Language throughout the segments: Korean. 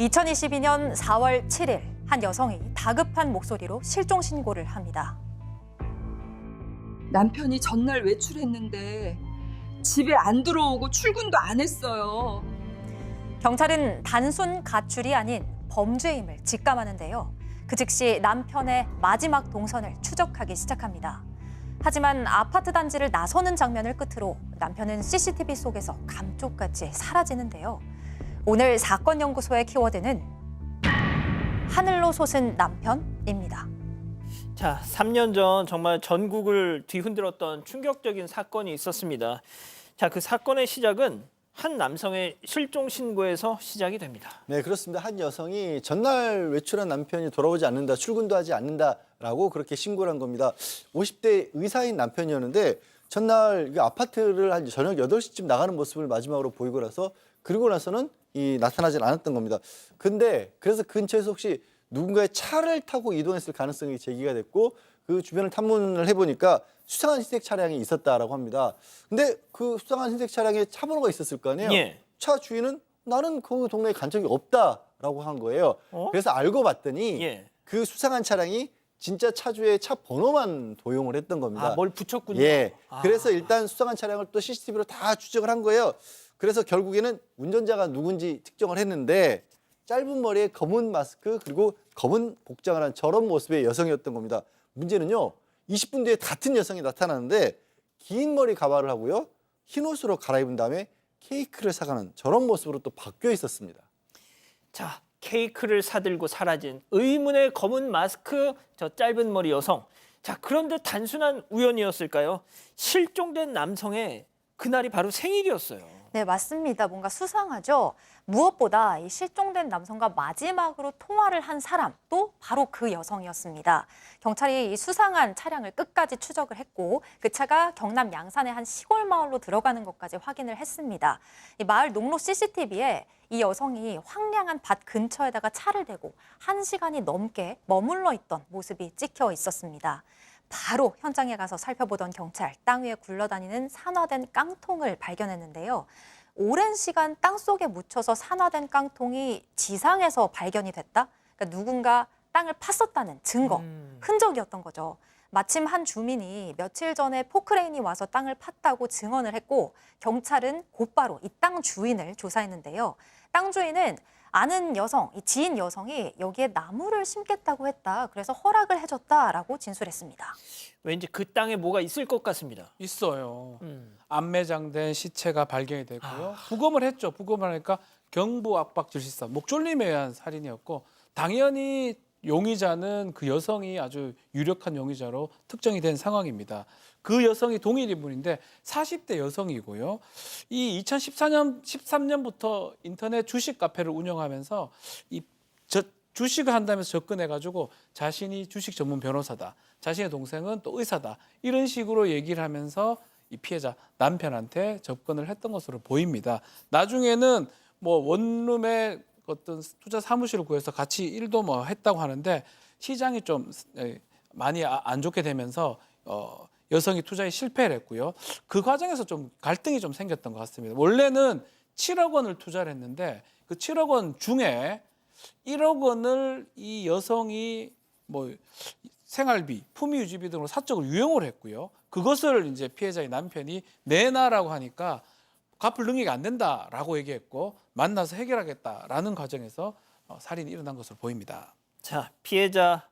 2022년 4월 7일 한 여성이 다급한 목소리로 실종 신고를 합니다. 남편이 전날 외출했는데 집에 안 들어오고 출근도 안 했어요. 경찰은 단순 가출이 아닌 범죄임을 직감하는데요. 그 즉시 남편의 마지막 동선을 추적하기 시작합니다. 하지만 아파트 단지를 나서는 장면을 끝으로 남편은 CCTV 속에서 감쪽같이 사라지는데요. 오늘 사건 연구소의 키워드는 하늘로 솟은 남편입니다. 자, 3년 전 정말 전국을 뒤흔들었던 충격적인 사건이 있었습니다. 자, 그 사건의 시작은 한 남성의 실종 신고에서 시작이 됩니다. 네, 그렇습니다. 한 여성이 전날 외출한 남편이 돌아오지 않는다, 출근도 하지 않는다라고 그렇게 신고를 한 겁니다. 50대 의사인 남편이었는데 전날 아파트를 한 저녁 8시쯤 나가는 모습을 마지막으로 보이고 나서 그리고 나서는 나타나질 않았던 겁니다. 근데 그래서 근처에서 혹시 누군가의 차를 타고 이동했을 가능성이 제기가 됐고 그 주변을 탐문을 해보니까 수상한 흰색 차량이 있었다라고 합니다. 근데 그 수상한 흰색 차량에 차 번호가 있었을 거 아니에요? 예. 차 주인은 나는 그 동네에 간 적이 없다라고 한 거예요. 그래서 알고 봤더니 예. 그 수상한 차량이 진짜 차주의 차 번호만 도용을 했던 겁니다. 아, 뭘 붙였군요. 예. 아. 그래서 일단 수상한 차량을 또 CCTV로 다 추적을 한 거예요. 그래서 결국에는 운전자가 누군지 특정을 했는데 짧은 머리에 검은 마스크 그리고 검은 복장을 한 저런 모습의 여성이었던 겁니다. 문제는요. 20분 뒤에 같은 여성이 나타나는데 긴 머리 가발을 하고요. 흰 옷으로 갈아입은 다음에 케이크를 사가는 저런 모습으로 또 바뀌어 있었습니다. 자, 케이크를 사들고 사라진 의문의 검은 마스크, 저 짧은 머리 여성. 자, 그런데 단순한 우연이었을까요? 실종된 남성의 그날이 바로 생일이었어요. 네, 맞습니다. 뭔가 수상하죠? 무엇보다 이 실종된 남성과 마지막으로 통화를 한 사람도 바로 그 여성이었습니다. 경찰이 이 수상한 차량을 끝까지 추적을 했고 그 차가 경남 양산의 한 시골 마을로 들어가는 것까지 확인을 했습니다. 이 마을 농로 CCTV에 이 여성이 황량한 밭 근처에다가 차를 대고 1시간이 넘게 머물러 있던 모습이 찍혀 있었습니다. 바로 현장에 가서 살펴보던 경찰, 땅 위에 굴러다니는 산화된 깡통을 발견했는데요. 오랜 시간 땅 속에 묻혀서 산화된 깡통이 지상에서 발견이 됐다? 그러니까 누군가 땅을 팠었다는 증거, 흔적이었던 거죠. 마침 한 주민이 며칠 전에 포크레인이 와서 땅을 팠다고 증언을 했고 경찰은 곧바로 이 땅 주인을 조사했는데요. 땅 주인은 아는 여성, 이 지인 여성이 여기에 나무를 심겠다고 했다. 그래서 허락을 해줬다라고 진술했습니다. 왠지 그 땅에 뭐가 있을 것 같습니다. 있어요. 안매장된 시체가 발견이 됐고요. 부검을 했죠. 부검을 하니까 경부 압박 질식사, 목졸림에 의한 살인이었고 당연히 용의자는 그 여성이 아주 유력한 용의자로 특정이 된 상황입니다. 그 여성이 동일 인물인데 40대 여성이고요. 이 2013년부터 인터넷 주식 카페를 운영하면서 주식을 한다면서 접근해가지고 자신이 주식 전문 변호사다. 자신의 동생은 또 의사다. 이런 식으로 얘기를 하면서 이 피해자 남편한테 접근을 했던 것으로 보입니다. 나중에는 뭐 원룸에 어떤 투자 사무실을 구해서 같이 일도 뭐 했다고 하는데 시장이 좀 많이 안 좋게 되면서 여성이 투자에 실패를 했고요. 그 과정에서 좀 갈등이 좀 생겼던 것 같습니다. 원래는 7억 원을 투자를 했는데 그 7억 원 중에 1억 원을 이 여성이 뭐 생활비, 품위 유지비 등으로 사적으로 유용을 했고요. 그것을 이제 피해자의 남편이 내놔라고 하니까 갚을 능력이 안 된다라고 얘기했고 만나서 해결하겠다라는 과정에서 살인이 일어난 것으로 보입니다. 자, 피해자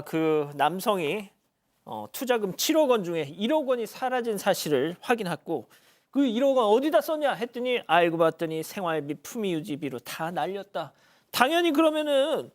그 남성이 투자금 7억 원 중에 1억 원이 사라진 사실을 확인했고 그 1억 원 어디다 썼냐 했더니 알고 봤더니 생활비, 품위 유지비로 다 날렸다. 당연히 그러면은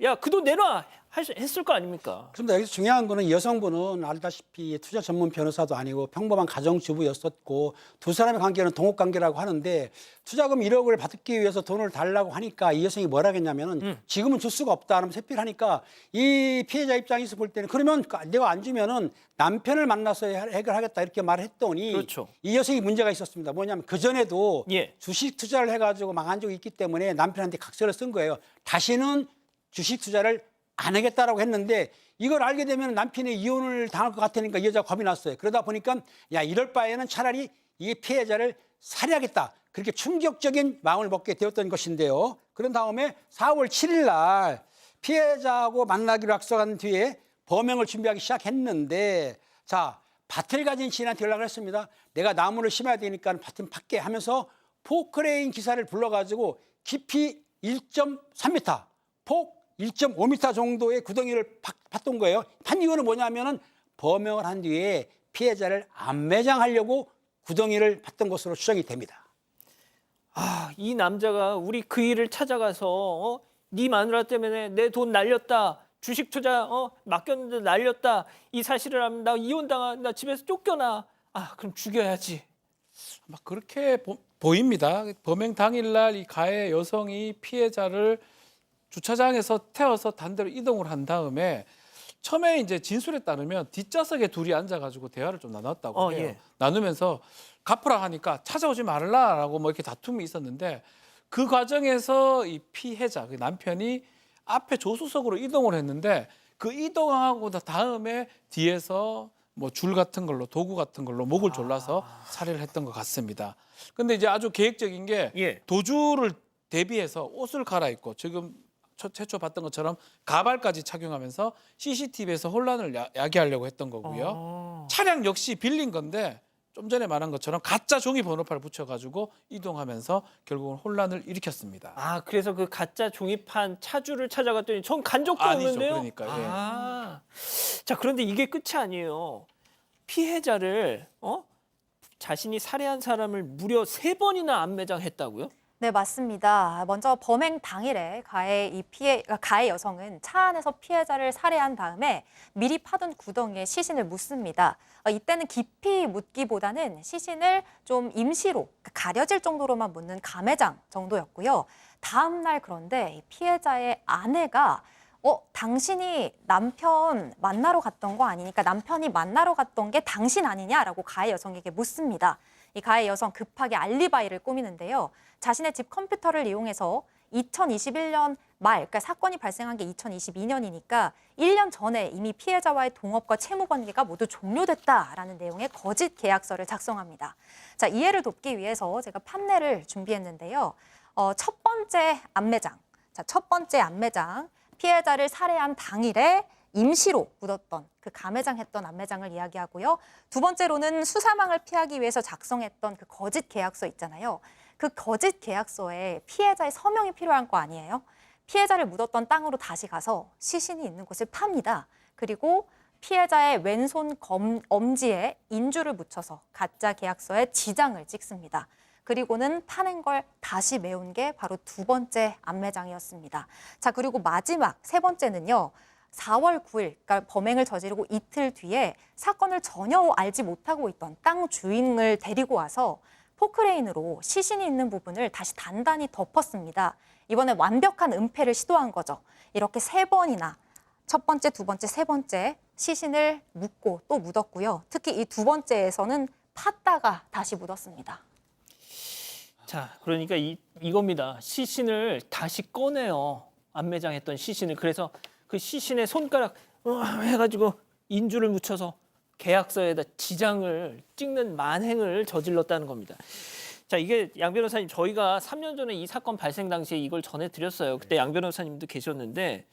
야, 그 돈 내놔 했을 거 아닙니까? 그런데 여기서 중요한 거는 여성분은 알다시피 투자 전문 변호사도 아니고 평범한 가정주부였었고 두 사람의 관계는 동업관계라고 하는데 투자금 1억을 받기 위해서 돈을 달라고 하니까 이 여성이 뭐라 했냐면은 지금은 줄 수가 없다 하면 세필 하니까 이 피해자 입장에서 볼 때는 그러면 내가 안 주면은 남편을 만나서 해결하겠다 이렇게 말했더니 그렇죠. 이 여성이 문제가 있었습니다. 뭐냐면 그전에도 예. 주식 투자를 해가지고 망한 적이 있기 때문에 남편한테 각서를 쓴 거예요. 다시는 주식 투자를 안 하겠다라고 했는데 이걸 알게 되면 남편이 이혼을 당할 것 같으니까 이 여자가 겁이 났어요. 그러다 보니까 야 이럴 바에는 차라리 이 피해자를 살해하겠다. 그렇게 충격적인 마음을 먹게 되었던 것인데요. 그런 다음에 4월 7일 날 피해자하고 만나기로 약속한 뒤에 범행을 준비하기 시작했는데 자, 밭을 가진 시인한테 연락을 했습니다. 내가 나무를 심어야 되니까 밭 좀 팠게 하면서 포크레인 기사를 불러가지고 깊이 1.3m, 폭 1.5m 정도의 구덩이를 팠던 거예요. 판 이유는 뭐냐면은 범행을 한 뒤에 피해자를 안매장하려고 구덩이를 팠던 것으로 추정이 됩니다. 아, 이 남자가 우리 그 일을 찾아가서 네 마누라 때문에 내 돈 날렸다. 주식 투자 맡겼는데 날렸다. 이 사실을 알면 나 이혼당한 나 집에서 쫓겨나. 아, 그럼 죽여야지. 막 그렇게 보입니다. 범행 당일날 이 가해 여성이 피해자를 주차장에서 태워서 단대로 이동을 한 다음에 처음에 이제 진술에 따르면 뒷좌석에 둘이 앉아가지고 대화를 좀 나눴다고 해요. 예. 나누면서 갚으라 하니까 찾아오지 말라라고 뭐 이렇게 다툼이 있었는데 그 과정에서 이 피해자, 그 남편이 앞에 조수석으로 이동을 했는데 그 이동하고 다음에 뒤에서 뭐 줄 같은 걸로 도구 같은 걸로 목을 졸라서 살해를 했던 것 같습니다. 근데 이제 아주 계획적인 게 예. 도주를 대비해서 옷을 갈아입고 지금 최초 봤던 것처럼 가발까지 착용하면서 CCTV에서 혼란을 야기하려고 했던 거고요. 차량 역시 빌린 건데 좀 전에 말한 것처럼 가짜 종이 번호판을 붙여가지고 이동하면서 결국은 혼란을 일으켰습니다. 아, 그래서 그 가짜 종이판 차주를 찾아갔더니 전 간 적도 아니죠, 없는데요. 그러니까, 예. 아. 자, 그런데 이게 끝이 아니에요. 피해자를 자신이 살해한 사람을 무려 3번이나 안매장했다고요? 네, 맞습니다. 먼저 범행 당일에 가해 여성은 차 안에서 피해자를 살해한 다음에 미리 파둔 구덩이에 시신을 묻습니다. 이때는 깊이 묻기보다는 시신을 좀 임시로 가려질 정도로만 묻는 가매장 정도였고요. 다음 날 그런데 이 피해자의 아내가 당신이 남편 만나러 갔던 거 아니니까 남편이 만나러 갔던 게 당신 아니냐라고 가해 여성에게 묻습니다. 이 가해 여성 급하게 알리바이를 꾸미는데요. 자신의 집 컴퓨터를 이용해서 2021년 말, 그러니까 사건이 발생한 게 2022년이니까 1년 전에 이미 피해자와의 동업과 채무 관계가 모두 종료됐다라는 내용의 거짓 계약서를 작성합니다. 자, 이해를 돕기 위해서 제가 판례를 준비했는데요. 첫 번째 안매장. 자, 첫 번째 안매장. 피해자를 살해한 당일에 임시로 묻었던 그 가매장했던 안매장을 이야기하고요. 두 번째로는 수사망을 피하기 위해서 작성했던 그 거짓 계약서 있잖아요. 그 거짓 계약서에 피해자의 서명이 필요한 거 아니에요? 피해자를 묻었던 땅으로 다시 가서 시신이 있는 곳을 팝니다. 그리고 피해자의 왼손 엄지에 인주를 묻혀서 가짜 계약서에 지장을 찍습니다. 그리고는 파낸 걸 다시 메운 게 바로 두 번째 안매장이었습니다. 자, 그리고 마지막 세 번째는요. 4월 9일, 그러니까 범행을 저지르고 이틀 뒤에 사건을 전혀 알지 못하고 있던 땅 주인을 데리고 와서 포크레인으로 시신이 있는 부분을 다시 단단히 덮었습니다. 이번에 완벽한 은폐를 시도한 거죠. 이렇게 3번이나 첫 번째, 두 번째, 세 번째 시신을 묻고 또 묻었고요. 특히 이 두 번째에서는 팠다가 다시 묻었습니다. 자, 그러니까 이겁니다. 시신을 다시 꺼내요. 안매장했던 시신을. 그래서 그 시신에 손가락 해가지고 인주를 묻혀서 계약서에다 지장을 찍는 만행을 저질렀다는 겁니다. 자, 이게 양 변호사님, 저희가 3년 전에 이 사건 발생 당시에 이걸 전해드렸어요. 그때 양 변호사님도 계셨는데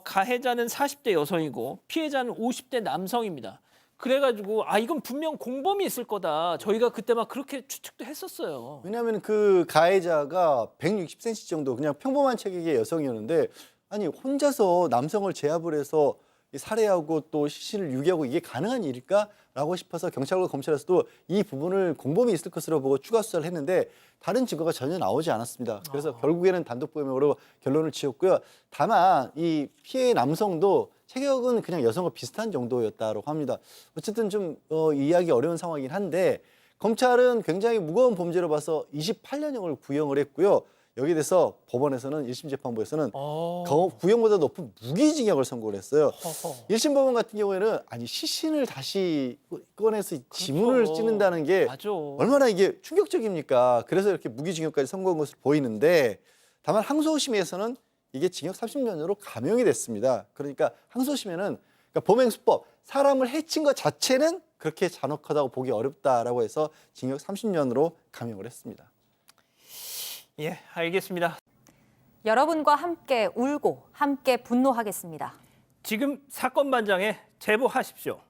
가해자는 40대 여성이고 피해자는 50대 남성입니다. 그래가지고 이건 분명 공범이 있을 거다. 저희가 그때 막 그렇게 추측도 했었어요. 왜냐하면 그 가해자가 160cm 정도 그냥 평범한 체격의 여성이었는데 아니 혼자서 남성을 제압을 해서 살해하고 또 시신을 유기하고 이게 가능한 일일까라고 싶어서 경찰과 검찰에서도 이 부분을 공범이 있을 것으로 보고 추가 수사를 했는데 다른 증거가 전혀 나오지 않았습니다. 그래서 결국에는 단독범행으로 결론을 지었고요. 다만 이 피해 남성도 체격은 그냥 여성과 비슷한 정도였다고 합니다. 어쨌든 좀 이해하기 어려운 상황이긴 한데 검찰은 굉장히 무거운 범죄로 봐서 28년형을 구형을 했고요. 여기에 대해서 법원에서는 1심 재판부에서는 구형보다 높은 무기징역을 선고를 했어요. 1심 법원 같은 경우에는 아니 시신을 다시 꺼내서 지문을 찍는다는 게 맞아. 얼마나 이게 충격적입니까? 그래서 이렇게 무기징역까지 선고한 것으로 보이는데 다만 항소심에서는 이게 징역 30년으로 감형이 됐습니다. 그러니까 항소심에는 그러니까 범행 수법, 사람을 해친 것 자체는 그렇게 잔혹하다고 보기 어렵다라고 해서 징역 30년으로 감형을 했습니다. 예, 알겠습니다. 여러분과 함께 울고 함께 분노하겠습니다. 지금 사건 반장에 제보하십시오.